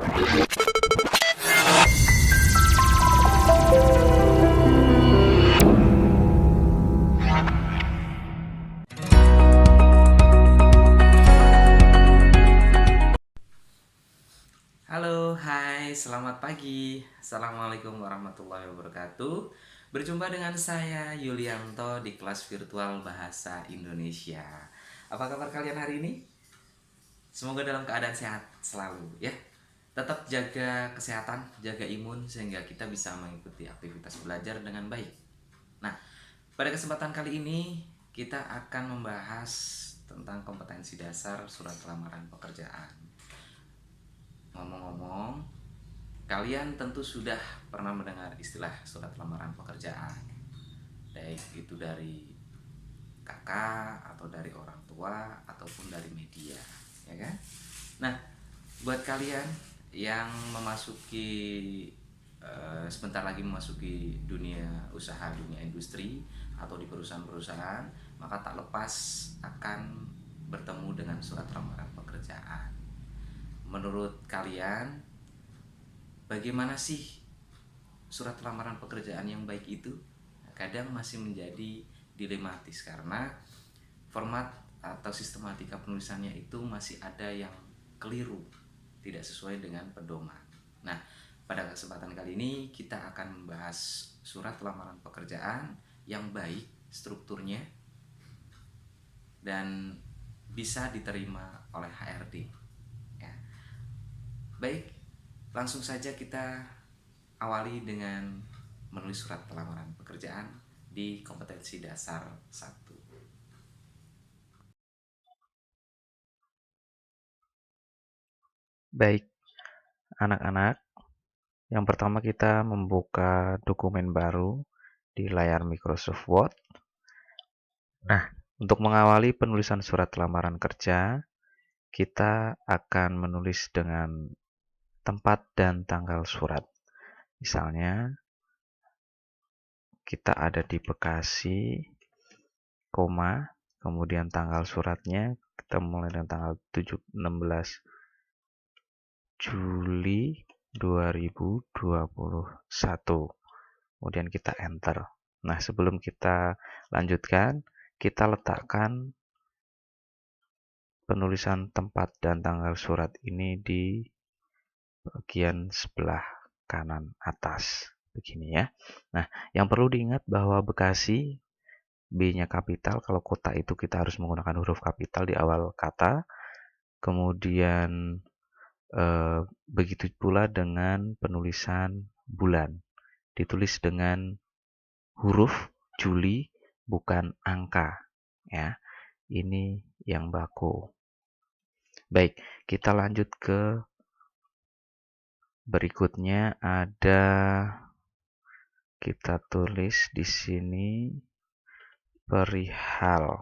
Halo, hai, selamat pagi. Assalamualaikum warahmatullahi wabarakatuh. Berjumpa dengan saya Yulianto di kelas virtual Bahasa Indonesia. Apa kabar kalian hari ini? Semoga dalam keadaan sehat selalu ya. Tetap jaga kesehatan, jaga imun sehingga kita bisa mengikuti aktivitas belajar dengan baik. Nah, pada kesempatan kali ini kita akan membahas tentang kompetensi dasar surat lamaran pekerjaan. Ngomong-ngomong, kalian tentu sudah pernah mendengar istilah surat lamaran pekerjaan, baik itu dari kakak atau dari orang tua ataupun dari media, ya kan? Nah, buat kalian yang memasuki sebentar lagi memasuki dunia usaha, dunia industri atau di perusahaan-perusahaan, maka tak lepas akan bertemu dengan surat lamaran pekerjaan. Menurut kalian, bagaimana sih surat lamaran pekerjaan yang baik itu? Kadang masih menjadi dilematis karena format atau sistematika penulisannya itu masih ada yang keliru, tidak sesuai dengan pedoman. Nah, pada kesempatan kali ini kita akan membahas surat lamaran pekerjaan yang baik strukturnya dan bisa diterima oleh HRD. Ya. Baik, langsung saja kita awali dengan menulis surat lamaran pekerjaan di kompetensi dasar 1. Baik, anak-anak, yang pertama kita membuka dokumen baru di layar Microsoft Word. Nah, untuk mengawali penulisan surat lamaran kerja, kita akan menulis dengan tempat dan tanggal surat. Misalnya, kita ada di Bekasi, koma, kemudian tanggal suratnya, kita mulai dengan tanggal 16 Juli 2021. Kemudian kita enter. Nah, sebelum kita lanjutkan, kita letakkan penulisan tempat dan tanggal surat ini di bagian sebelah kanan atas. Begini ya. Nah, yang perlu diingat bahwa Bekasi B-nya kapital, kalau kota itu kita harus menggunakan huruf kapital di awal kata. Kemudian begitu pula dengan penulisan bulan. Ditulis dengan huruf Juli, bukan angka ya. Ini yang baku. Baik, kita lanjut ke berikutnya. Kita tulis di sini perihal.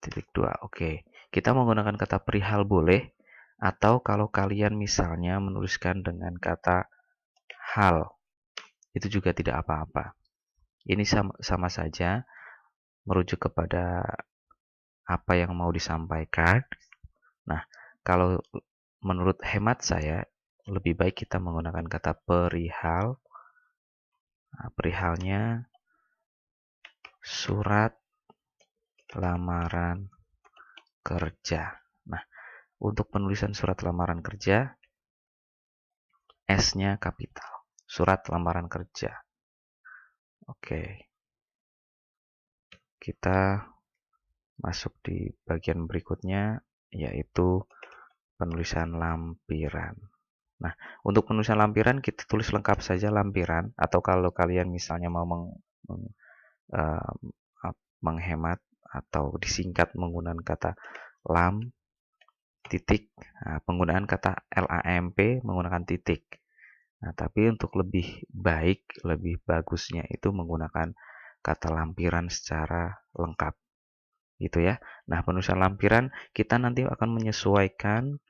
Titik 2. Oke. Kita menggunakan kata perihal boleh, atau kalau kalian misalnya menuliskan dengan kata hal, itu juga tidak apa-apa. Ini sama saja merujuk kepada apa yang mau disampaikan. Nah, kalau menurut hemat saya, lebih baik kita menggunakan kata perihal. Nah, perihalnya surat lamaran kerja. Nah, untuk penulisan surat lamaran kerja, S-nya kapital. Surat lamaran kerja. Oke. Kita masuk di bagian berikutnya, yaitu penulisan lampiran. Nah, untuk penulisan lampiran kita tulis lengkap saja lampiran, atau kalau kalian misalnya mau uh, menghemat atau disingkat menggunakan kata lam titik, nah, penggunaan kata LAMP menggunakan titik. Nah, tapi untuk lebih baik, lebih bagusnya itu menggunakan kata lampiran secara lengkap. Gitu ya. Nah, penulisan lampiran kita nanti akan menyesuaikan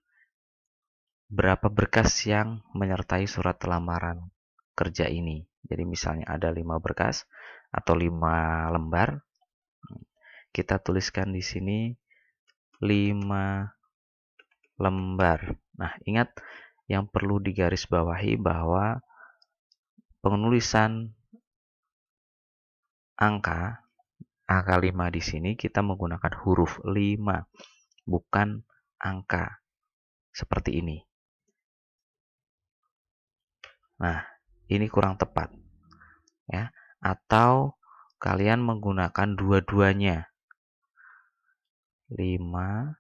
berapa berkas yang menyertai surat lamaran kerja ini. Jadi misalnya ada 5 berkas atau 5 lembar, kita tuliskan di sini 5 lembar. Nah, ingat yang perlu digarisbawahi bahwa penulisan angka 5 di sini kita menggunakan huruf 5, bukan angka seperti ini. Nah, ini kurang tepat ya. Atau kalian menggunakan dua-duanya. 5,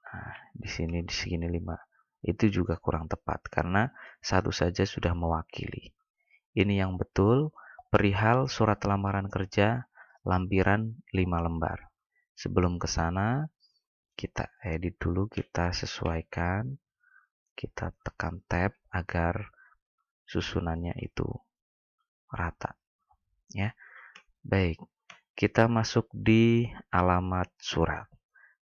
nah, di sini 5. Itu juga kurang tepat karena satu saja sudah mewakili. Ini yang betul perihal surat lamaran kerja lampiran 5 lembar. Sebelum ke sana, kita edit dulu, kita sesuaikan, kita tekan tab agar susunannya itu rata ya. Baik, kita masuk di alamat surat.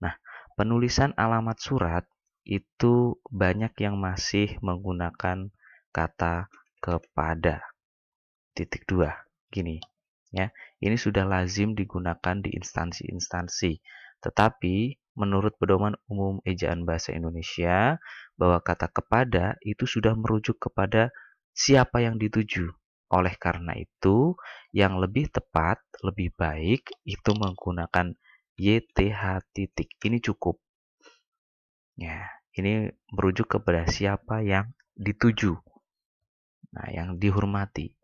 Nah, penulisan alamat surat itu banyak yang masih menggunakan kata kepada. Titik 2. Gini, ya. Ini sudah lazim digunakan di instansi-instansi. Tetapi menurut Pedoman Umum Ejaan Bahasa Indonesia bahwa kata kepada itu sudah merujuk kepada siapa yang dituju. Oleh karena itu, yang lebih tepat, lebih baik itu menggunakan YTH titik. Ini cukup. Ya, ini merujuk kepada siapa yang dituju. Nah, yang dihormati.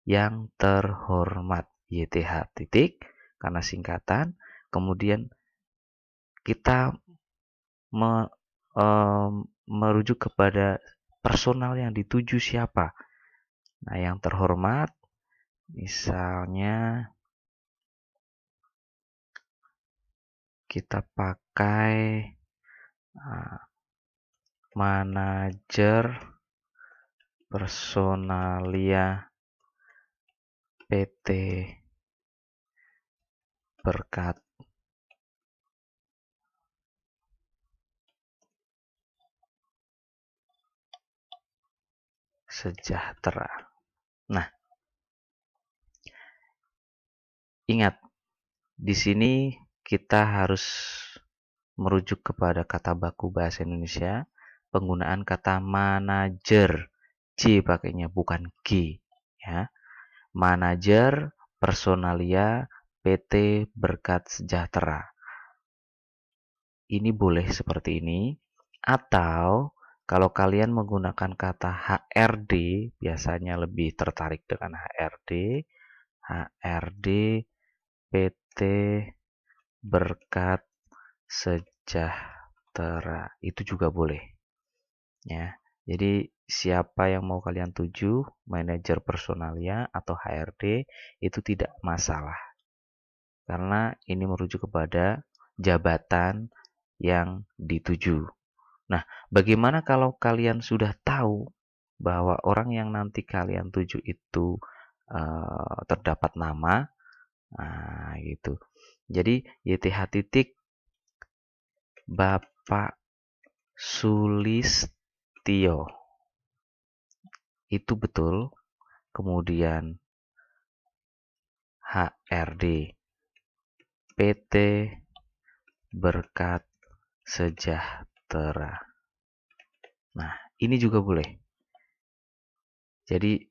Yang terhormat. YTH titik karena singkatan. Kemudian kita merujuk kepada personal yang dituju siapa. Nah, yang terhormat misalnya kita pakai manajer personalia PT Berkat Sejahtera. Nah, ingat di sini kita harus merujuk kepada kata baku bahasa Indonesia, penggunaan kata manajer. J pakainya bukan G ya. Manajer personalia PT Berkat Sejahtera. Ini boleh seperti ini atau kalau kalian menggunakan kata HRD, biasanya lebih tertarik dengan HRD PT Berkat Sejahtera. Itu juga boleh. Ya. Jadi siapa yang mau kalian tuju, manajer personalia atau HRD itu tidak masalah. Karena ini merujuk kepada jabatan yang dituju. Nah, bagaimana kalau kalian sudah tahu bahwa orang yang nanti kalian tuju itu terdapat nama, nah gitu. Jadi YTH titik Bapak Sulistio itu betul. Kemudian HRD PT Berkat Sejahtera. Nah, ini juga boleh. Jadi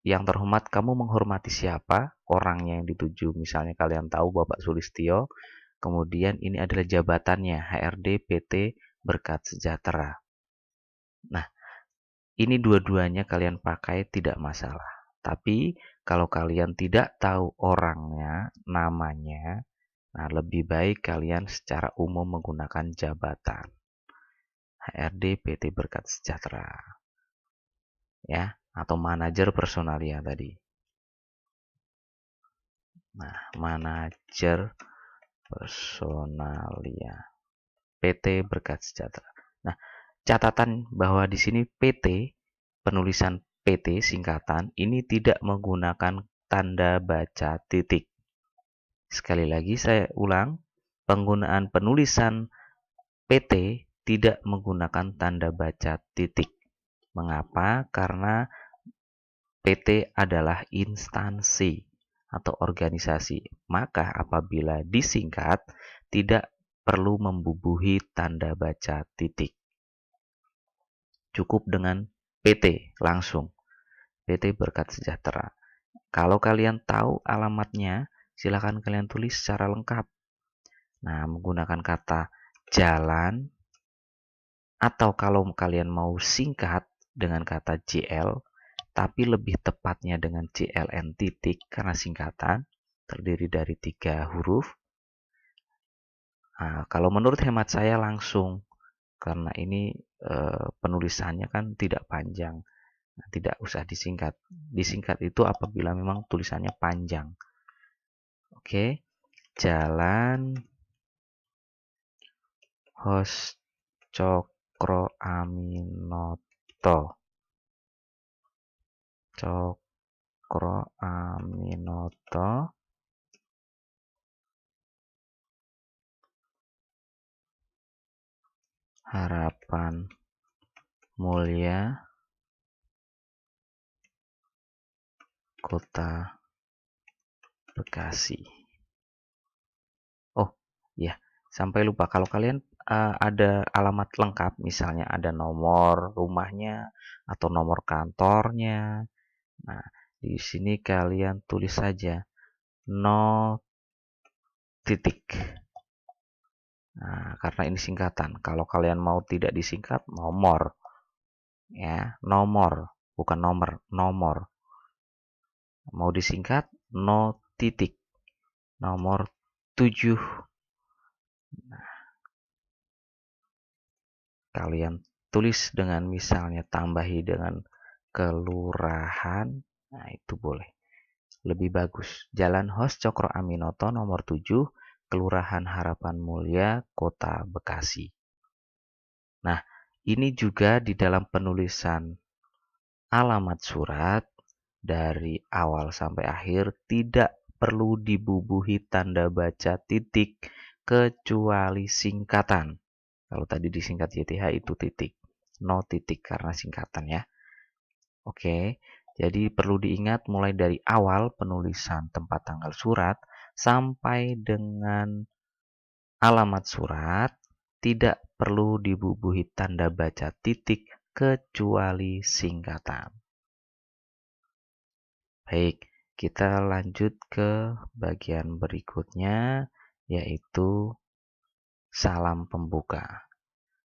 yang terhormat, kamu menghormati siapa? Orangnya yang dituju. Misalnya kalian tahu Bapak Sulistio, kemudian ini adalah jabatannya HRD PT Berkat Sejahtera. Nah, ini dua-duanya kalian pakai tidak masalah. Tapi kalau kalian tidak tahu orangnya, namanya, nah lebih baik kalian secara umum menggunakan jabatan. HRD PT Berkat Sejahtera. Ya, atau manajer personalia tadi. Nah, manajer personalia PT Berkat Sejahtera. Nah, catatan bahwa di sini PT, penulisan PT singkatan ini tidak menggunakan tanda baca titik. Sekali lagi saya ulang, penggunaan penulisan PT tidak menggunakan tanda baca titik. Mengapa? Karena PT adalah instansi atau organisasi. Maka apabila disingkat, tidak perlu membubuhi tanda baca titik. Cukup dengan PT langsung. PT Berkat Sejahtera. Kalau kalian tahu alamatnya, silakan kalian tulis secara lengkap. Nah, menggunakan kata jalan, atau kalau kalian mau singkat dengan kata JL, tapi lebih tepatnya dengan JLN titik karena singkatan, terdiri dari 3 huruf. Nah, kalau menurut hemat saya langsung, karena ini penulisannya kan tidak panjang. Nah, tidak usah disingkat. Disingkat itu apabila memang tulisannya panjang. Oke, Jalan Hos Cokro Aminoto. Cokro Aminoto. Harapan Mulia, Kota Bekasi. Oh, ya, sampai lupa kalau kalian ada alamat lengkap, misalnya ada nomor rumahnya atau nomor kantornya. Nah, di sini kalian tulis saja no titik. Nah, karena ini singkatan. Kalau kalian mau tidak disingkat, nomor. Ya, nomor, bukan nomor, nomor. Mau disingkat, no titik. Nomor 7. Kalian tulis dengan misalnya tambahi dengan kelurahan. Nah, itu boleh. Lebih bagus. Jalan Hos Cokro Aminoto nomor 7, Kelurahan Harapan Mulia, Kota Bekasi. Nah, ini juga di dalam penulisan alamat surat dari awal sampai akhir tidak perlu dibubuhi tanda baca titik kecuali singkatan. Kalau tadi disingkat YTH itu titik, no titik karena singkatan ya. Oke, jadi perlu diingat mulai dari awal penulisan tempat tanggal surat sampai dengan alamat surat tidak perlu dibubuhi tanda baca titik kecuali singkatan. Baik, kita lanjut ke bagian berikutnya, yaitu salam pembuka.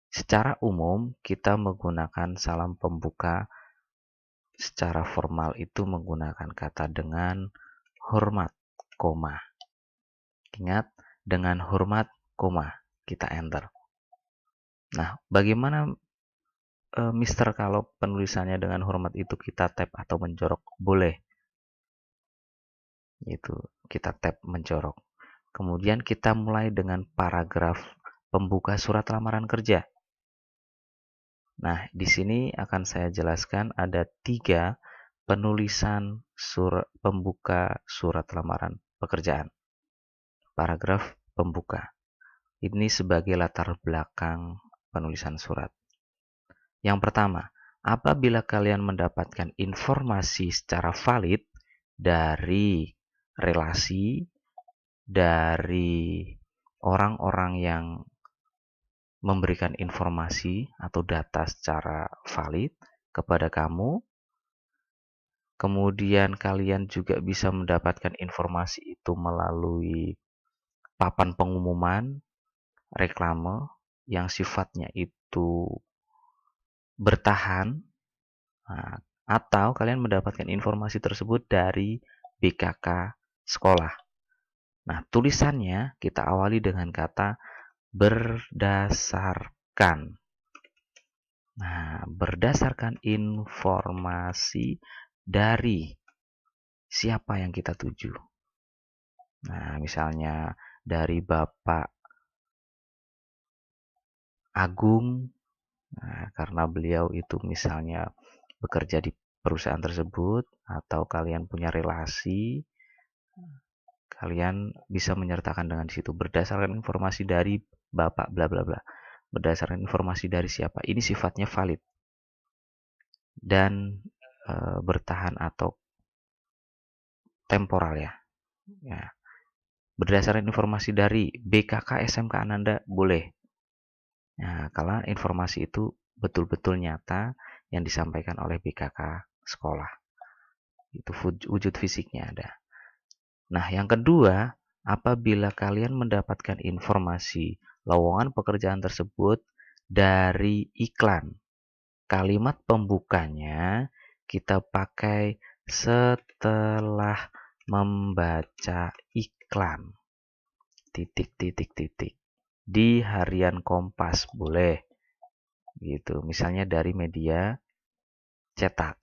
Secara umum, kita menggunakan salam pembuka secara formal itu menggunakan kata dengan hormat, koma. Ingat, dengan hormat, koma. Kita enter. Nah, bagaimana Mister kalau penulisannya dengan hormat itu kita tap atau mencorok? Boleh. Itu kita tap mencorok. Kemudian kita mulai dengan paragraf pembuka surat lamaran kerja. Nah, di sini akan saya jelaskan ada 3 penulisan pembuka surat lamaran pekerjaan. Paragraf pembuka. Ini sebagai latar belakang penulisan surat. Yang pertama, apabila kalian mendapatkan informasi secara valid dari relasi, dari orang-orang yang memberikan informasi atau data secara valid kepada kamu, kemudian kalian juga bisa mendapatkan informasi itu melalui papan pengumuman, reklame yang sifatnya itu bertahan, nah, atau kalian mendapatkan informasi tersebut dari BKK sekolah. Nah, tulisannya kita awali dengan kata berdasarkan. Nah, berdasarkan informasi dari siapa yang kita tuju. Nah, misalnya dari Bapak Agung, nah, karena beliau itu misalnya bekerja di perusahaan tersebut, atau kalian punya relasi, kalian bisa menyertakan dengan di situ berdasarkan informasi dari Bapak bla bla bla. Berdasarkan informasi dari siapa? Ini sifatnya valid dan bertahan atau temporal ya. Ya. Berdasarkan informasi dari BKK SMK Ananda boleh. Nah, kalau informasi itu betul-betul nyata yang disampaikan oleh BKK sekolah. Itu wujud fisiknya ada. Nah, yang kedua, apabila kalian mendapatkan informasi lowongan pekerjaan tersebut dari iklan, kalimat pembukanya kita pakai setelah membaca iklan. Titik, titik, titik. Di harian Kompas boleh. Gitu. Misalnya dari media cetak,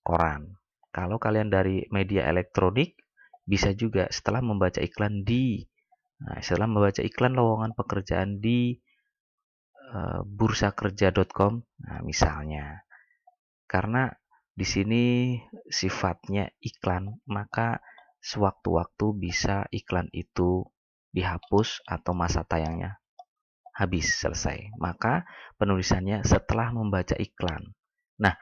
koran. Kalau kalian dari media elektronik, bisa juga setelah membaca iklan setelah membaca iklan lowongan pekerjaan di bursakerja.com, nah misalnya. Karena di sini sifatnya iklan, maka sewaktu-waktu bisa iklan itu dihapus atau masa tayangnya habis selesai. Maka penulisannya setelah membaca iklan. Nah,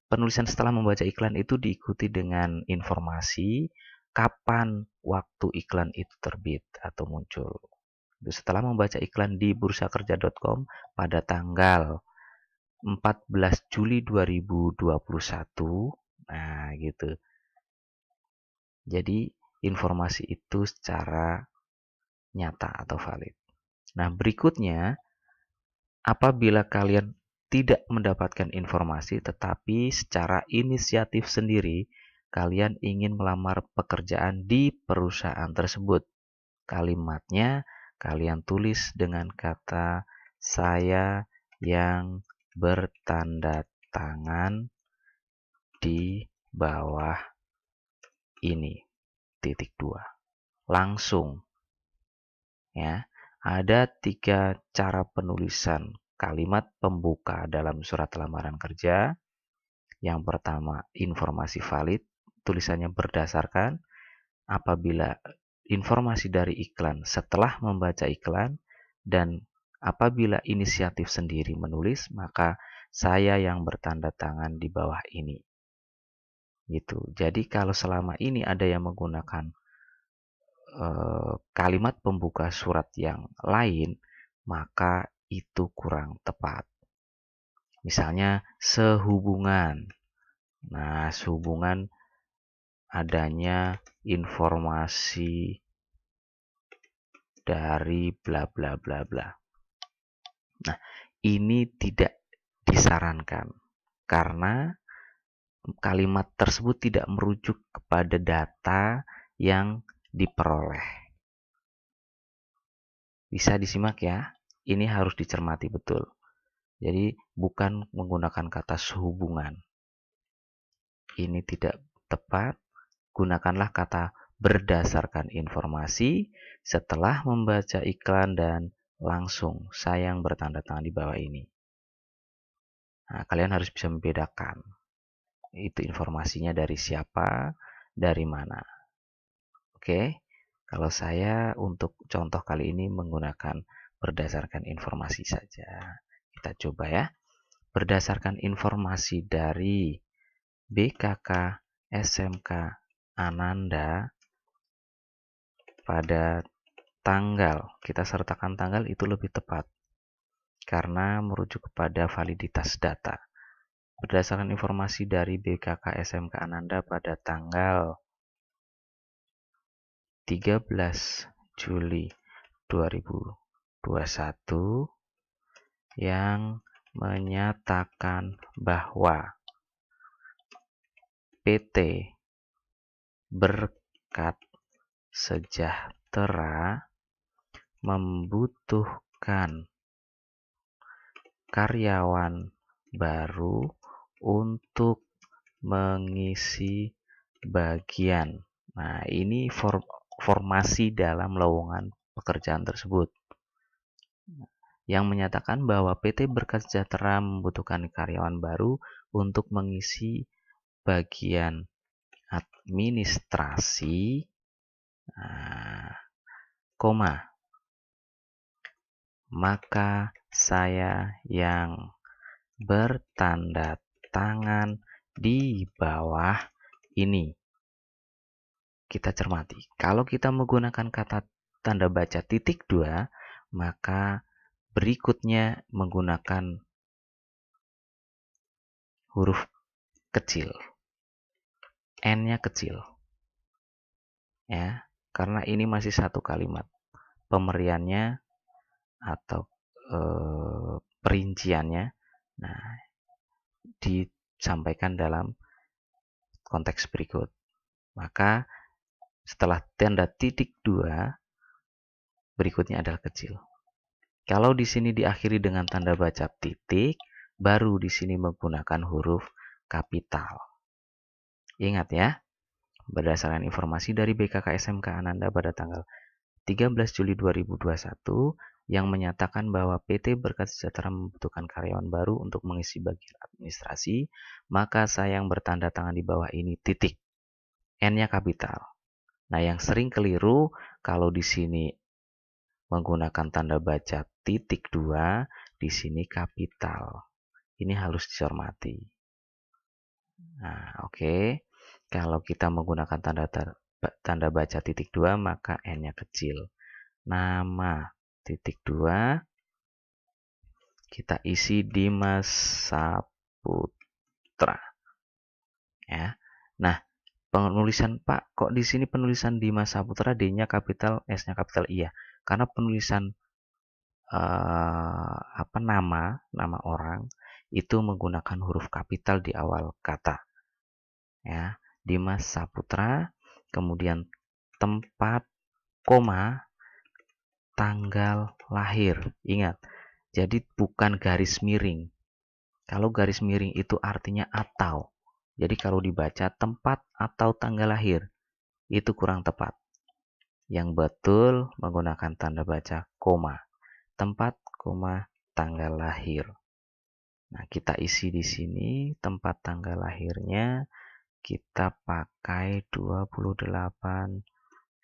penulisan setelah membaca iklan itu diikuti dengan informasi kapan waktu iklan itu terbit atau muncul. Setelah membaca iklan di bursakerja.com pada tanggal 14 Juli 2021. Nah, gitu. Jadi, informasi itu secara nyata atau valid. Nah, berikutnya, apabila kalian tidak mendapatkan informasi tetapi secara inisiatif sendiri kalian ingin melamar pekerjaan di perusahaan tersebut. Kalimatnya kalian tulis dengan kata saya yang bertanda tangan di bawah ini. Titik 2. Langsung. Ya, ada 3 cara penulisan kalimat pembuka dalam surat lamaran kerja. Yang pertama, informasi valid, tulisannya berdasarkan apabila informasi dari iklan setelah membaca iklan dan apabila inisiatif sendiri menulis, maka saya yang bertanda tangan di bawah ini. Gitu. Jadi kalau selama ini ada yang menggunakan kalimat pembuka surat yang lain, maka itu kurang tepat. Misalnya sehubungan. Nah, sehubungan adanya informasi dari bla bla bla bla. Nah, ini tidak disarankan karena kalimat tersebut tidak merujuk kepada data yang diperoleh. Bisa disimak ya. Ini harus dicermati betul. Jadi bukan menggunakan kata sehubungan. Ini tidak tepat. Gunakanlah kata berdasarkan informasi setelah membaca iklan dan langsung saya yang bertanda tangan di bawah ini. Nah, kalian harus bisa membedakan. Itu informasinya dari siapa, dari mana. Oke. Kalau saya untuk contoh kali ini menggunakan berdasarkan informasi saja. Kita coba ya. Berdasarkan informasi dari BKK SMK Ananda pada tanggal, kita sertakan tanggal itu lebih tepat karena merujuk kepada validitas data. Berdasarkan informasi dari BKK SMK Ananda pada tanggal 13 Juli 2021 yang menyatakan bahwa PT Berkat Sejahtera membutuhkan karyawan baru untuk mengisi bagian. Nah, ini formasi dalam lowongan pekerjaan tersebut. Yang menyatakan bahwa PT Berkat Sejahtera membutuhkan karyawan baru untuk mengisi bagian administrasi, maka saya yang bertanda tangan di bawah ini. Kita cermati. Kalau kita menggunakan kata tanda baca titik 2, maka berikutnya menggunakan huruf kecil. N-nya kecil. Ya, karena ini masih satu kalimat. Pemberiannya atau perinciannya nah disampaikan dalam konteks berikut. Maka setelah tanda titik 2 berikutnya adalah kecil. Kalau di sini diakhiri dengan tanda baca titik, baru di sini menggunakan huruf kapital. Ingat ya, berdasarkan informasi dari BKK SMK Ananda pada tanggal 13 Juli 2021 yang menyatakan bahwa PT Berkat Sejahtera membutuhkan karyawan baru untuk mengisi bagian administrasi, maka saya yang bertanda tangan di bawah ini titik. N-nya kapital. Nah, yang sering keliru kalau di sini menggunakan tanda baca titik 2, di sini kapital. Ini harus dicermati. Nah, oke. Kalau kita menggunakan tanda baca titik 2, maka N-nya kecil. Nama titik 2 kita isi Dimas Saputra. Ya. Nah, penulisan Pak, kok di sini penulisan Dimas Saputra D-nya kapital, S-nya kapital? Iya, karena penulisan nama orang itu menggunakan huruf kapital di awal kata. Ya, Dimas Saputra, kemudian tempat, koma, tanggal lahir. Ingat, jadi bukan garis miring. Kalau garis miring itu artinya atau. Jadi kalau dibaca tempat atau tanggal lahir, itu kurang tepat. Yang betul menggunakan tanda baca koma. Tempat, koma, tanggal lahir. Nah, kita isi di sini tempat tanggal lahirnya kita pakai 28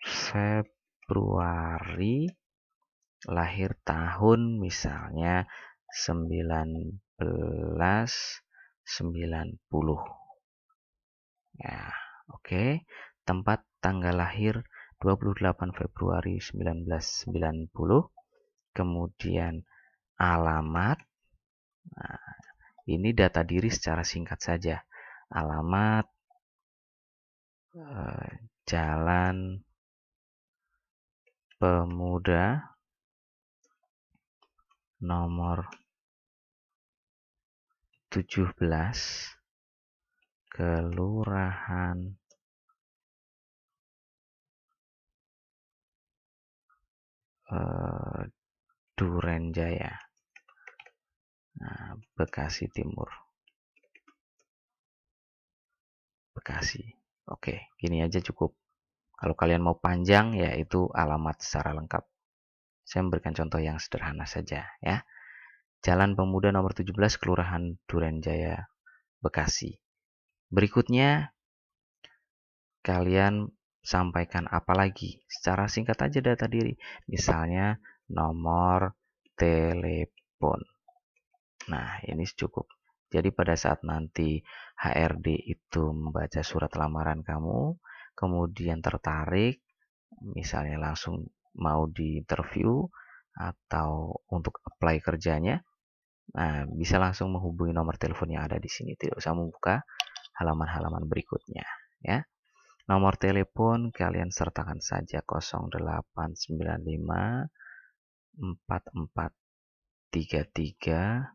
Februari, lahir tahun misalnya 1990. Ya, oke. Tempat tanggal lahir 28 Februari 1990. Kemudian alamat. Nah, ini data diri secara singkat saja. Alamat Jalan Pemuda nomor 17, Kelurahan Durenjaya, Bekasi Timur. Bekasi. Oke, gini aja cukup. Kalau kalian mau panjang, yaitu alamat secara lengkap. Saya memberikan contoh yang sederhana saja ya. Jalan Pemuda nomor 17, Kelurahan Durenjaya, Bekasi. Berikutnya, kalian sampaikan apa lagi? Secara singkat aja data diri. Misalnya, nomor telepon. Nah, ini cukup. Jadi pada saat nanti HRD itu membaca surat lamaran kamu, kemudian tertarik, misalnya langsung mau di-interview atau untuk apply kerjanya, nah bisa langsung menghubungi nomor telepon yang ada di sini. Tidak usah membuka halaman-halaman berikutnya, ya. Nomor telepon kalian sertakan saja 0895 4433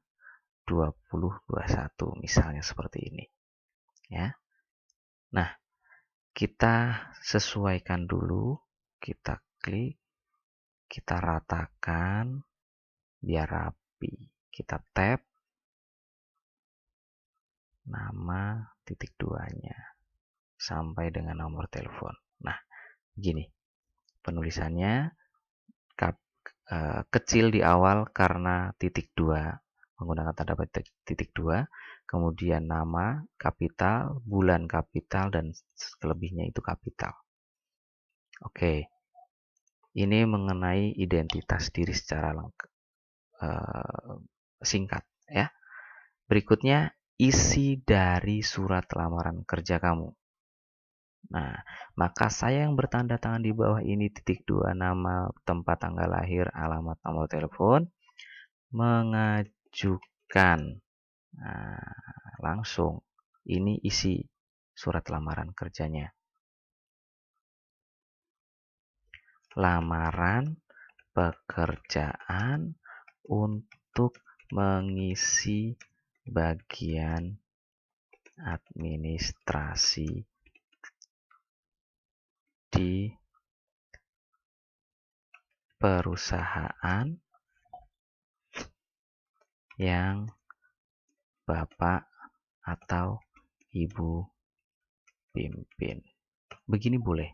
2021 misalnya seperti ini ya. Nah, kita sesuaikan dulu, kita klik, kita ratakan biar rapi. Kita tap nama titik 2-nya sampai dengan nomor telepon. Nah, gini. Penulisannya kecil di awal karena titik 2, menggunakan tanda titik 2, kemudian nama kapital, bulan kapital, dan selebihnya itu kapital. Oke, ini mengenai identitas diri secara singkat ya. Berikutnya, isi dari surat lamaran kerja kamu. Nah, maka saya yang bertanda tangan di bawah ini titik 2, nama, tempat, tanggal lahir, alamat, nomor telepon, mengajukan langsung ini isi surat lamaran kerjanya. Lamaran pekerjaan untuk mengisi bagian administrasi di perusahaan yang Bapak atau Ibu pimpin. Begini boleh.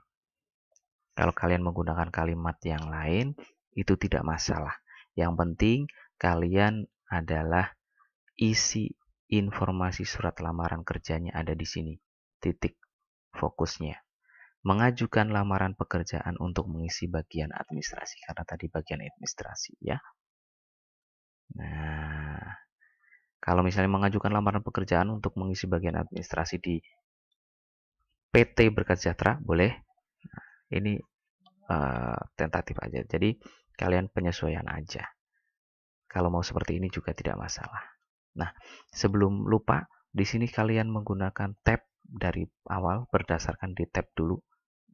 Kalau kalian menggunakan kalimat yang lain, itu tidak masalah. Yang penting kalian adalah isi informasi surat lamaran kerjanya ada di sini. Titik fokusnya. Mengajukan lamaran pekerjaan untuk mengisi bagian administrasi. Karena tadi bagian administrasi ya. Nah, kalau misalnya mengajukan lamaran pekerjaan untuk mengisi bagian administrasi di PT Berkat Sejahtera, boleh. Ini tentatif aja. Jadi kalian penyesuaian aja. Kalau mau seperti ini juga tidak masalah. Nah, sebelum lupa, di sini kalian menggunakan tab dari awal berdasarkan di tab dulu.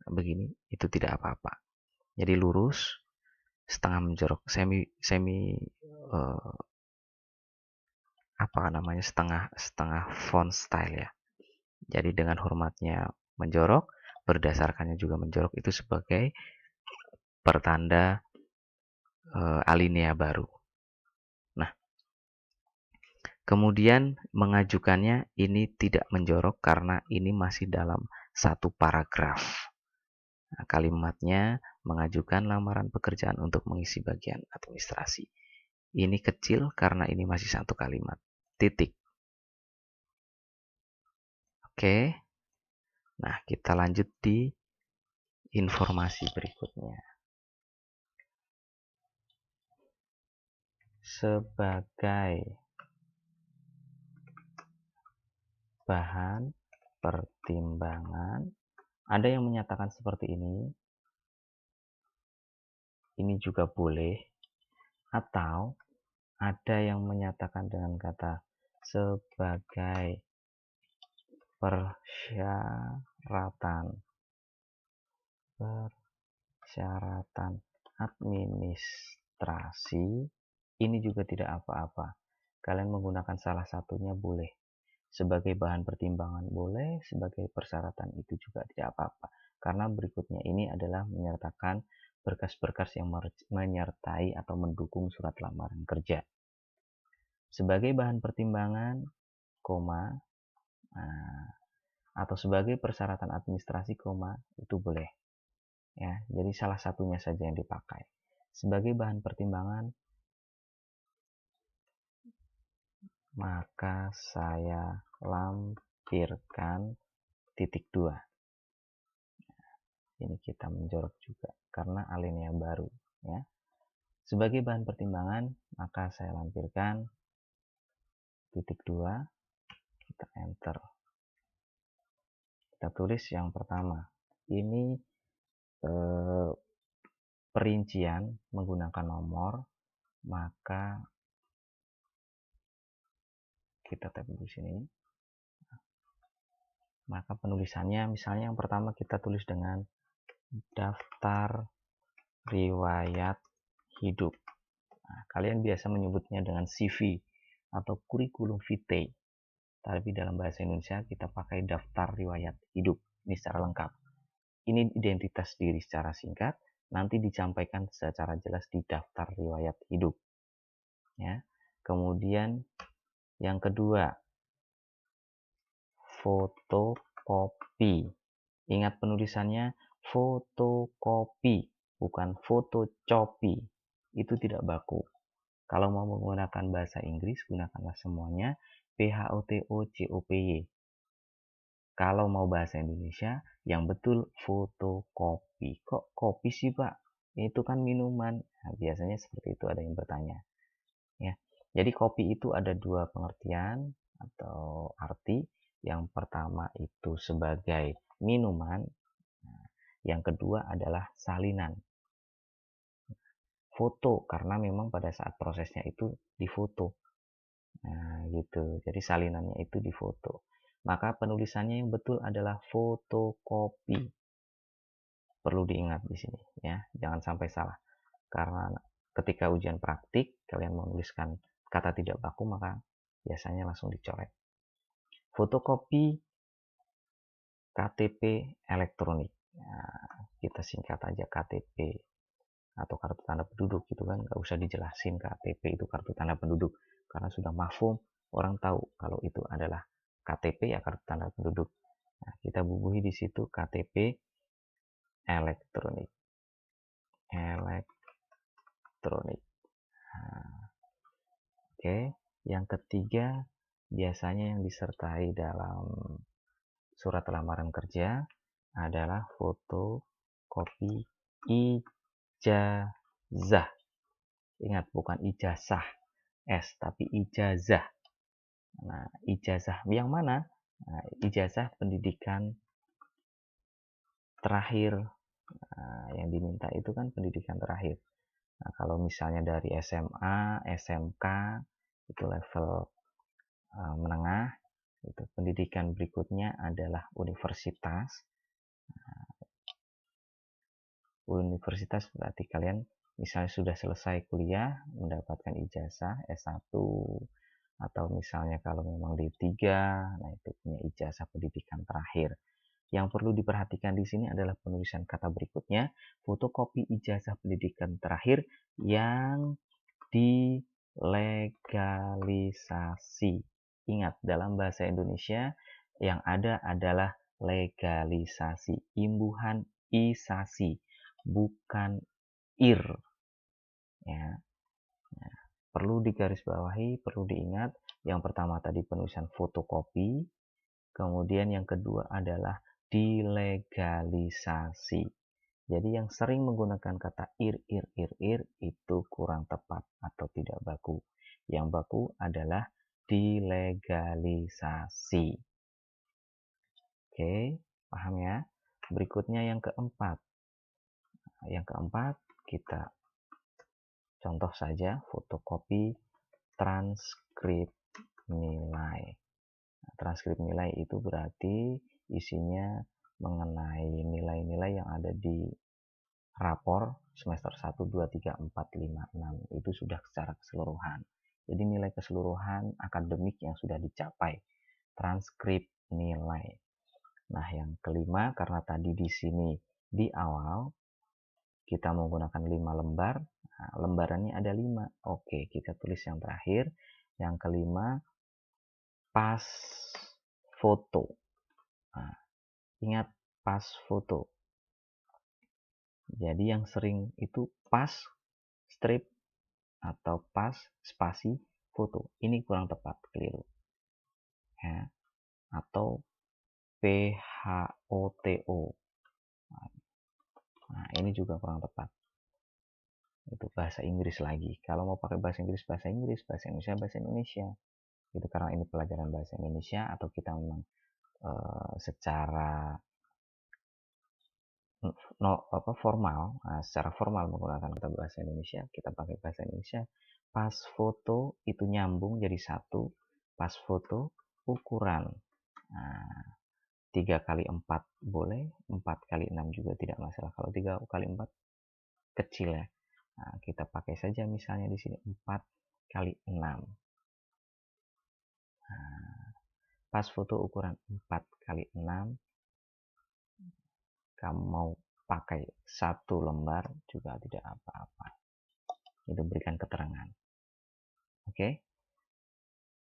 Begini, itu tidak apa-apa. Jadi lurus, setengah menjorok, setengah font style ya. Jadi dengan hormatnya menjorok, berdasarkannya juga menjorok, itu sebagai pertanda alinea baru. Nah, kemudian mengajukannya ini tidak menjorok karena ini masih dalam satu paragraf. Nah, kalimatnya mengajukan lamaran pekerjaan untuk mengisi bagian administrasi. Ini kecil karena ini masih satu kalimat. Titik. Oke. Nah, kita lanjut di informasi berikutnya. Sebagai bahan pertimbangan, ada yang menyatakan seperti ini. Ini juga boleh. Atau ada yang menyatakan dengan kata sebagai persyaratan administrasi. Ini juga tidak apa-apa. Kalian menggunakan salah satunya boleh. Sebagai bahan pertimbangan boleh, sebagai persyaratan itu juga tidak apa-apa. Karena berikutnya ini adalah menyertakan berkas-berkas yang menyertai atau mendukung surat lamaran kerja. Sebagai bahan pertimbangan, koma, atau sebagai persyaratan administrasi, koma, itu boleh. Ya, jadi salah satunya saja yang dipakai. Sebagai bahan pertimbangan, maka saya lampirkan titik 2. Ini kita menjorok juga karena alinea baru ya. Sebagai bahan pertimbangan, maka saya lampirkan titik 2. Kita enter. Kita tulis yang pertama. Ini perincian menggunakan nomor, maka kita tap di sini. Maka penulisannya misalnya yang pertama kita tulis dengan daftar riwayat hidup. Nah, kalian biasa menyebutnya dengan CV atau kurikulum vitae. Tapi dalam bahasa Indonesia kita pakai daftar riwayat hidup. Ini secara lengkap. Ini identitas diri secara singkat, nanti disampaikan secara jelas di daftar riwayat hidup. Ya. Kemudian yang kedua, fotokopi. Ingat penulisannya fotokopi, bukan fotocopi. Itu tidak baku. Kalau mau menggunakan bahasa Inggris, gunakanlah semuanya PHOTOCOPY. Kalau mau bahasa Indonesia, yang betul fotokopi. Kok kopi sih, Pak? Itu kan minuman. Nah, biasanya seperti itu ada yang bertanya. Ya. Jadi kopi itu ada dua pengertian atau arti. Yang pertama itu sebagai minuman. Yang kedua adalah salinan. Foto, karena memang pada saat prosesnya itu difoto. Nah, gitu. Jadi salinannya itu difoto. Maka penulisannya yang betul adalah fotokopi. Perlu diingat di sini ya, jangan sampai salah. Karena ketika ujian praktik kalian menuliskan kata tidak baku maka biasanya langsung dicoret. Fotokopi KTP elektronik. Nah, kita singkat aja KTP atau kartu tanda penduduk gitu kan, nggak usah dijelasin KTP itu kartu tanda penduduk karena sudah mafhum, orang tahu kalau itu adalah KTP ya kartu tanda penduduk. Nah, kita bubuhi di situ KTP elektronik. Elektronik. Nah, oke, yang ketiga biasanya yang disertai dalam surat lamaran kerja adalah foto kopi ijazah. Ingat, bukan ijazah S, tapi ijazah. Nah, ijazah yang mana? Nah, ijazah pendidikan terakhir. Nah, yang diminta itu kan pendidikan terakhir. Nah, kalau misalnya dari SMA, SMK, itu level menengah, itu pendidikan berikutnya adalah universitas. Universitas berarti kalian misalnya sudah selesai kuliah, mendapatkan ijazah S1, atau misalnya kalau memang D3, nah itu punya ijazah pendidikan terakhir. Yang perlu diperhatikan di sini adalah penulisan kata berikutnya, fotokopi ijazah pendidikan terakhir yang dilegalisasi. Ingat, dalam bahasa Indonesia yang ada adalah legalisasi, imbuhan isasi, bukan ir. Ya, perlu digarisbawahi, perlu diingat. Yang pertama tadi penulisan fotokopi, kemudian yang kedua adalah dilegalisasi. Jadi yang sering menggunakan kata ir itu kurang tepat atau tidak baku. Yang baku adalah dilegalisasi. Oke, paham ya? Berikutnya yang keempat. Yang keempat kita contoh saja fotokopi transkrip nilai. Transkrip nilai itu berarti isinya mengenai nilai-nilai yang ada di rapor semester 1, 2, 3, 4, 5, 6 itu sudah secara keseluruhan. Jadi nilai keseluruhan akademik yang sudah dicapai. Transkrip nilai. Nah, yang kelima karena tadi di sini di awal kita menggunakan 5 lembar. Nah, lembarannya ada 5. Oke, kita tulis yang terakhir. Yang kelima pas foto. Nah, ingat pas foto. Jadi yang sering itu pas strip atau pas spasi foto. Ini kurang tepat, keliru. Ya. Atau PHOTO. Nah, ini juga kurang tepat. Itu bahasa Inggris lagi. Kalau mau pakai bahasa Inggris, bahasa Inggris, bahasa Indonesia, bahasa Indonesia. Itu karena ini pelajaran bahasa Indonesia atau kita memang secara formal, secara formal menggunakan kata bahasa Indonesia, kita pakai bahasa Indonesia. Pas foto itu nyambung jadi satu. Pas foto ukuran. Nah, 3 kali 4 boleh, 4 kali 6 juga tidak masalah. Kalau 3 kali 4 kecil ya. Nah, kita pakai saja misalnya di sini 4 kali 6. Nah, pas foto ukuran 4 kali 6, kamu mau pakai 1 lembar juga tidak apa-apa. Itu berikan keterangan. Oke?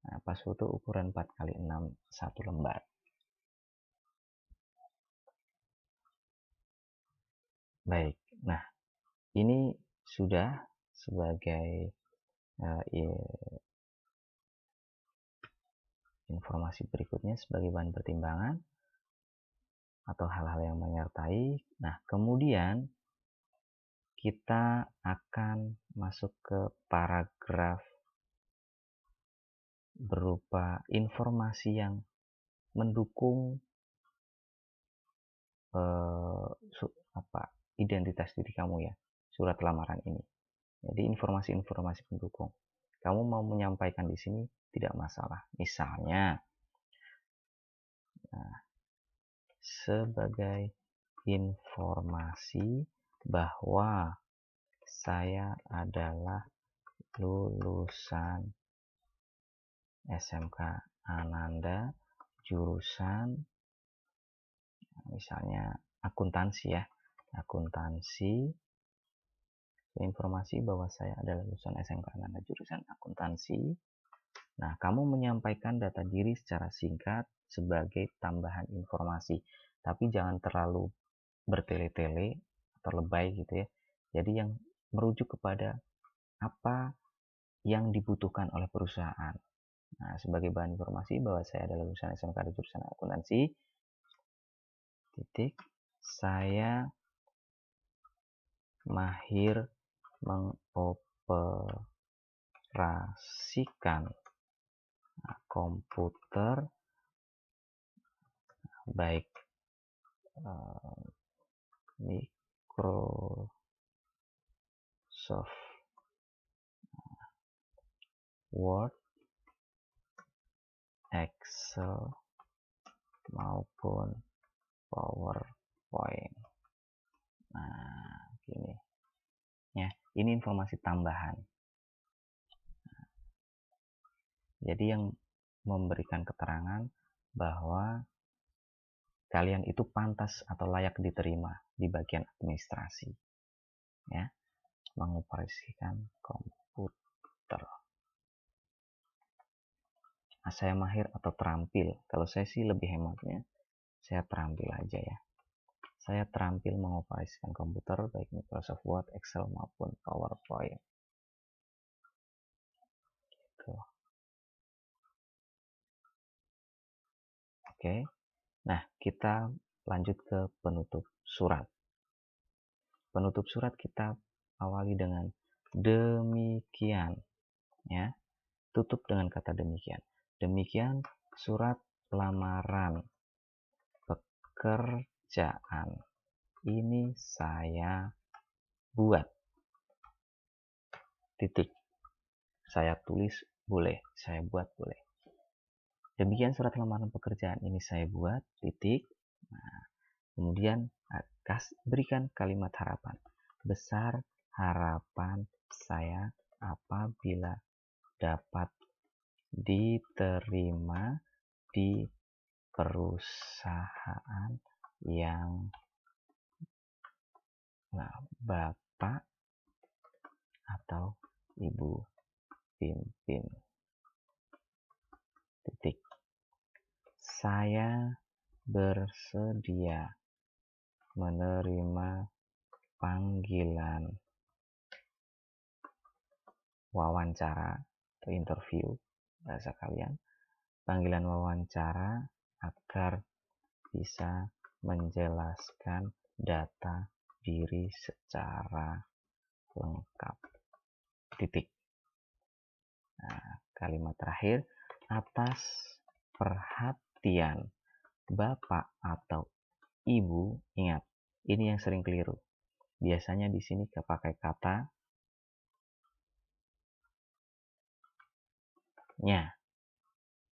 Nah, pas foto ukuran 4 kali 6, 1 lembar. Baik, nah ini sudah sebagai informasi berikutnya sebagai bahan pertimbangan atau hal-hal yang menyertai. Nah, kemudian kita akan masuk ke paragraf berupa informasi yang mendukung identitas diri kamu ya, surat lamaran ini. Jadi informasi-informasi pendukung. Kamu mau menyampaikan di sini tidak masalah. Misalnya, nah, sebagai informasi bahwa saya adalah lulusan SMK Ananda jurusan misalnya akuntansi ya. Akuntansi, informasi bahwa saya adalah lulusan SMK Ananda jurusan akuntansi. Nah, kamu menyampaikan data diri secara singkat sebagai tambahan informasi, tapi jangan terlalu bertele-tele atau lebay gitu ya. Jadi yang merujuk kepada apa yang dibutuhkan oleh perusahaan. Nah, sebagai bahan informasi bahwa saya adalah lulusan SMK jurusan akuntansi, titik, saya mahir mengoperasikan komputer baik Microsoft Word, Excel, maupun PowerPoint. Nah, gini. Ya, ini informasi tambahan. Jadi yang memberikan keterangan bahwa kalian itu pantas atau layak diterima di bagian administrasi. Ya, mengoperasikan komputer. Nah, saya mahir atau terampil. Kalau saya sih lebih hematnya, saya terampil aja ya. Saya terampil mengoperasikan komputer baik Microsoft Word, Excel maupun PowerPoint. Gitu. Oke. Nah, kita lanjut ke penutup surat. Penutup surat kita awali dengan demikian ya. Tutup dengan kata demikian. Demikian surat lamaran pekerjaan ini saya buat. Titik. Saya tulis boleh, saya buat boleh. Demikian surat lamaran pekerjaan ini saya buat. Titik. Nah, kemudian berikan kalimat harapan. Besar harapan saya apabila dapat diterima di perusahaan yang Bapak atau Ibu pimpin. Titik. Saya bersedia menerima panggilan wawancara atau interview bahasa kalian, panggilan wawancara agar bisa menjelaskan data diri secara lengkap. Titik. Nah, kalimat terakhir, atas perhatian Bapak atau Ibu, ingat, ini yang sering keliru. Biasanya di sini pakai kata nya.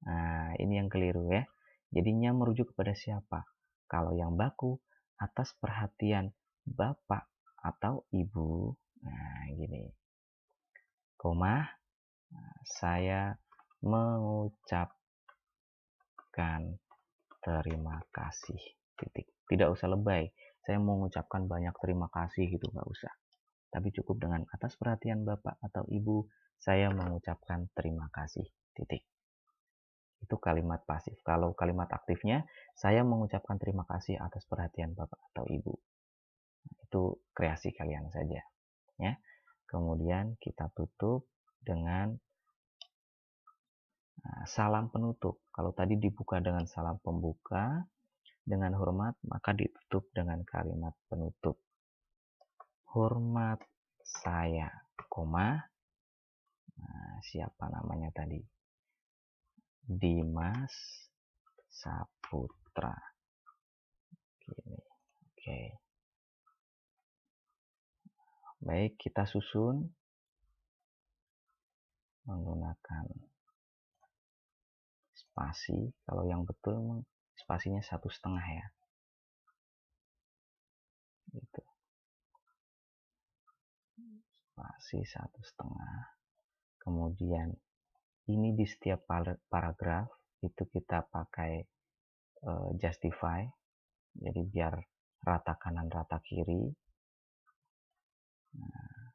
Nah, ini yang keliru ya. Jadinya merujuk kepada siapa? Kalau yang baku, atas perhatian Bapak atau Ibu. Nah, gini. Koma, saya mengucapkan terima kasih. Titik. Tidak usah lebay. Saya mengucapkan banyak terima kasih gitu, nggak usah. Tapi cukup dengan atas perhatian Bapak atau Ibu, saya mengucapkan terima kasih. Titik. Itu kalimat pasif. Kalau kalimat aktifnya, saya mengucapkan terima kasih atas perhatian Bapak atau Ibu. Itu kreasi kalian saja. Ya. Kemudian kita tutup dengan salam penutup. Kalau tadi dibuka dengan salam pembuka, dengan hormat, maka ditutup dengan kalimat penutup. Hormat saya, koma, siapa namanya tadi? Dimas Saputra. Gini. Oke. Baik, kita susun. menggunakan spasi. Kalau yang betul spasinya 1,5 ya, gitu. Spasi 1,5. Kemudian ini di setiap paragraf itu kita pakai justify, jadi biar rata kanan rata kiri. Nah,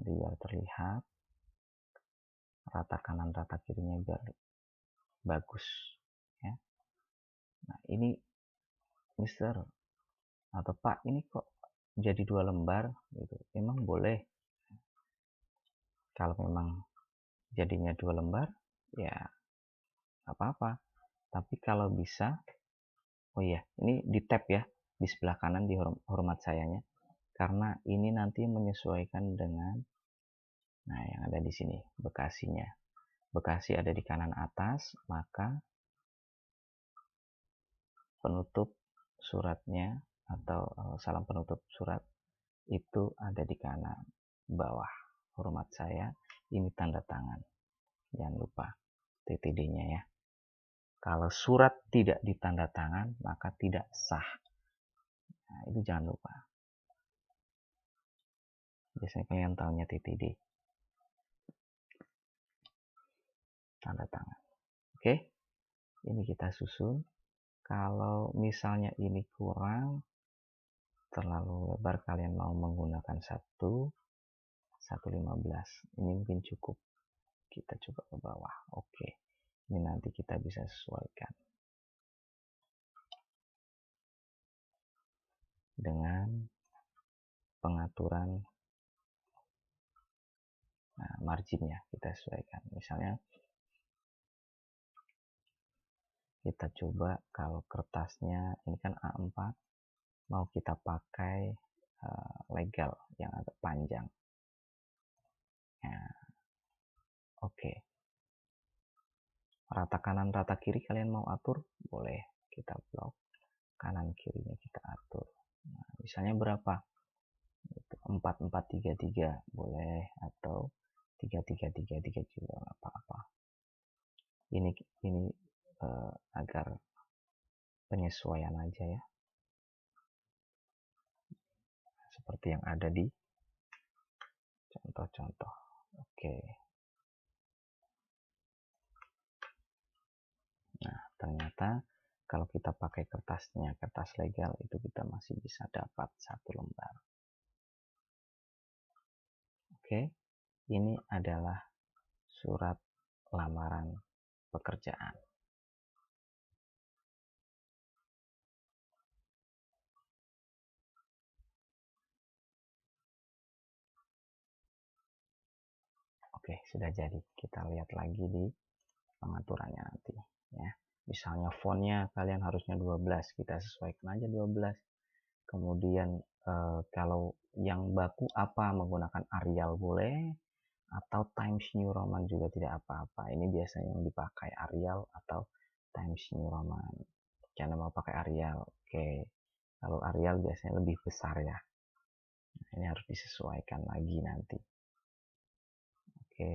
biar terlihat rata kanan rata kirinya biar bagus ya. Nah ini Mister atau Pak, ini kok jadi 2 lembar gitu. Emang boleh? Kalau memang jadinya 2 lembar ya apa-apa. Tapi kalau bisa, oh iya, ini di tab ya di sebelah kanan di hormat sayanya, karena ini nanti menyesuaikan dengan yang ada di sini Bekasinya. Bekasi ada di kanan atas, maka penutup suratnya atau salam penutup surat itu ada di kanan bawah hormat saya. Ini tanda tangan, jangan lupa TTD-nya ya. Kalau surat tidak ditanda tangan maka tidak sah. Nah, itu jangan lupa. Biasanya kalian tahunya TTD, tanda tangan. Oke, ini kita susun. Kalau misalnya ini kurang, terlalu lebar, kalian mau menggunakan 1,15. Ini mungkin cukup. Kita coba ke bawah. Oke, ini nanti kita bisa sesuaikan dengan pengaturan marginnya. Kita sesuaikan. Misalnya kita coba kalau kertasnya ini kan A4, mau kita pakai legal yang agak panjang. Nah, oke. Rata kanan rata kiri kalian mau atur, boleh. Kita blok kanan kirinya, kita atur. Nah, misalnya berapa? 4,4,3,3 boleh, atau 3,3,3,3 juga nggak apa-apa. Ini agar penyesuaian aja ya, seperti yang ada di contoh-contoh. Oke. Nah, ternyata kalau kita pakai kertasnya, kertas legal, itu kita masih bisa dapat 1 lembar. Oke, ini adalah surat lamaran pekerjaan. Oke, sudah jadi. Kita lihat lagi di pengaturannya nanti ya. Misalnya fontnya kalian harusnya 12, kita sesuaikan aja 12. Kemudian kalau yang baku apa, menggunakan Arial boleh, atau Times New Roman juga tidak apa-apa. Ini biasanya yang dipakai Arial atau Times New Roman. Jangan mau pakai Arial. Oke. Kalau Arial biasanya lebih besar ya. Nah, ini harus disesuaikan lagi nanti. Oke.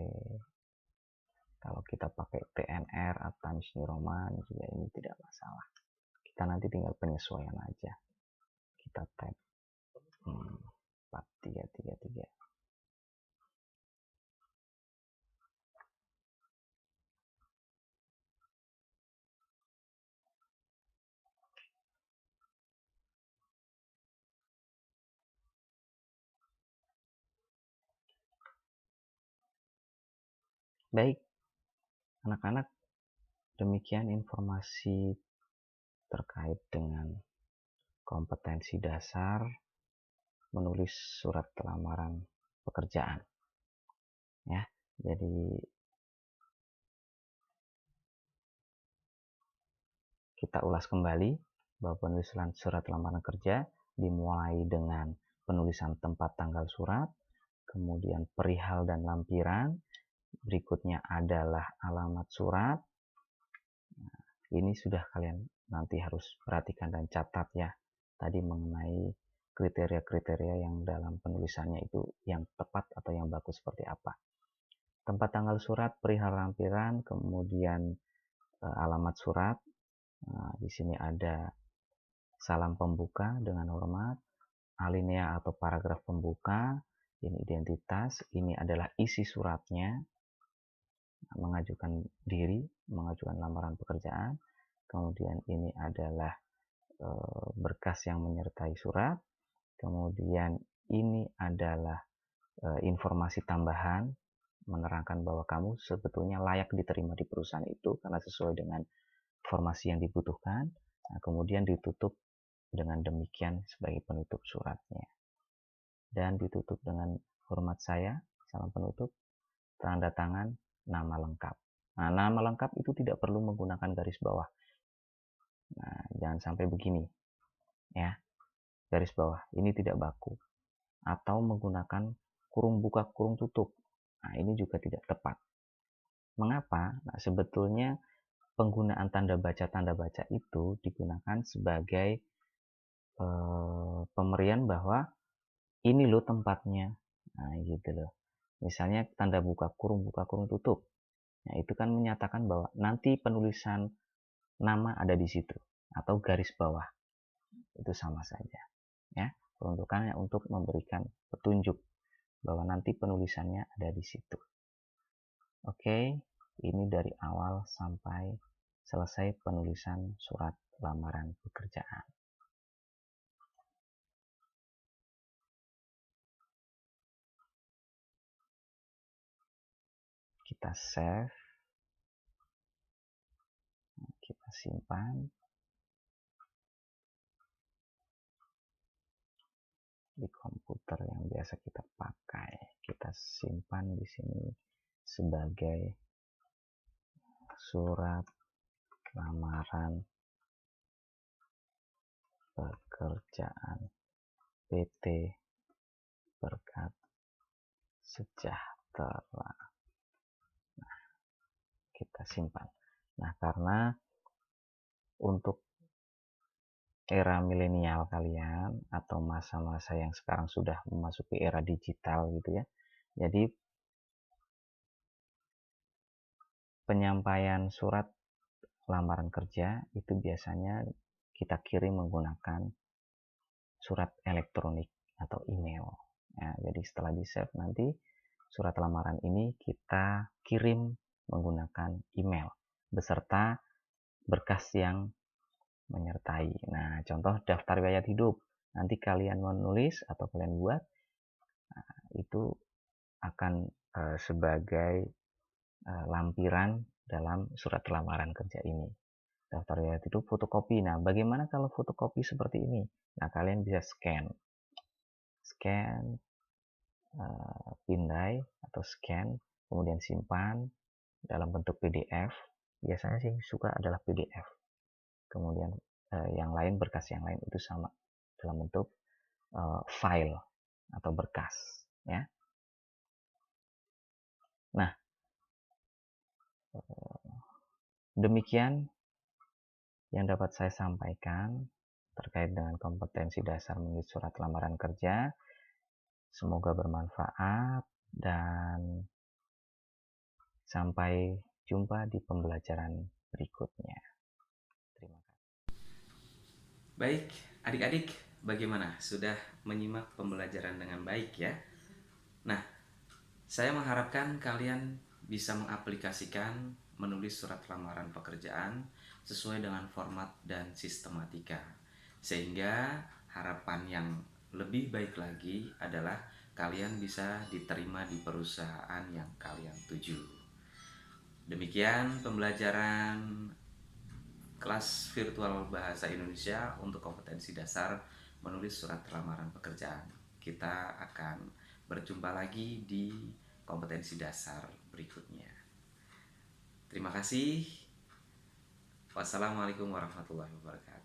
Kalau kita pakai TNR atau Times New Roman juga ini tidak masalah. Kita nanti tinggal penyesuaian aja. Kita tab 4333. Baik, anak-anak, demikian informasi terkait dengan kompetensi dasar menulis surat lamaran pekerjaan. Ya, jadi kita ulas kembali bahwa penulisan surat lamaran kerja dimulai dengan penulisan tempat tanggal surat, kemudian perihal dan lampiran, berikutnya adalah alamat surat. Nah, ini sudah kalian nanti harus perhatikan dan catat ya, tadi mengenai kriteria-kriteria yang dalam penulisannya itu yang tepat atau yang bagus seperti apa. tempat tanggal surat, perihal lampiran, kemudian alamat surat. Nah, di sini ada salam pembuka dengan hormat, alinea atau paragraf pembuka, ini identitas, ini adalah isi suratnya, mengajukan diri, mengajukan lamaran pekerjaan, kemudian ini adalah berkas yang menyertai surat, kemudian ini adalah informasi tambahan menerangkan bahwa kamu sebetulnya layak diterima di perusahaan itu karena sesuai dengan informasi yang dibutuhkan. Nah, kemudian ditutup dengan demikian sebagai penutup suratnya. Dan ditutup dengan hormat saya, salam penutup, tanda tangan, nama lengkap. Nah, nama lengkap itu tidak perlu menggunakan garis bawah. Nah, jangan sampai begini, ya, garis bawah. Ini tidak baku. Atau menggunakan kurung buka, kurung tutup. Nah, ini juga tidak tepat. Mengapa? Nah, sebetulnya penggunaan tanda baca itu digunakan sebagai pemberian bahwa ini loh tempatnya. Nah, gitu loh. Misalnya tanda buka, kurung tutup. Nah, itu kan menyatakan bahwa nanti penulisan nama ada di situ atau garis bawah. Itu sama saja. Ya, peruntukannya untuk memberikan petunjuk bahwa nanti penulisannya ada di situ. Oke, ini dari awal sampai selesai penulisan surat lamaran pekerjaan. Kita save, kita simpan di komputer yang biasa kita pakai. Kita simpan di sini sebagai surat lamaran pekerjaan PT Berkat Sejahtera. Nah, kita simpan. Nah, karena untuk era milenial kalian atau masa-masa yang sekarang sudah memasuki era digital gitu ya. Jadi penyampaian surat lamaran kerja itu biasanya kita kirim menggunakan surat elektronik atau email. Ya, jadi setelah di save nanti surat lamaran ini kita kirim menggunakan email beserta berkas yang menyertai. Nah, contoh daftar riwayat hidup. Nanti kalian menulis atau kalian buat, nah, itu akan sebagai lampiran dalam surat lamaran kerja ini. Daftar riwayat hidup fotokopi. Nah, bagaimana kalau fotokopi seperti ini? Nah, kalian bisa scan, pindai atau scan, kemudian simpan dalam bentuk PDF. Biasanya sih suka adalah PDF. Kemudian yang lain, berkas yang lain itu sama dalam bentuk file atau berkas, ya. Nah, demikian yang dapat saya sampaikan terkait dengan kompetensi dasar menulis surat lamaran kerja. Semoga bermanfaat dan sampai jumpa di pembelajaran berikutnya. Terima kasih. Baik, adik-adik, bagaimana? Sudah menyimak pembelajaran dengan baik ya? Nah, saya mengharapkan kalian bisa mengaplikasikan menulis surat lamaran pekerjaan sesuai dengan format dan sistematika. Sehingga harapan yang lebih baik lagi adalah kalian bisa diterima di perusahaan yang kalian tuju. Demikian pembelajaran kelas virtual bahasa Indonesia untuk kompetensi dasar menulis surat lamaran pekerjaan. Kita akan berjumpa lagi di kompetensi dasar berikutnya. Terima kasih. Wassalamualaikum warahmatullahi wabarakatuh.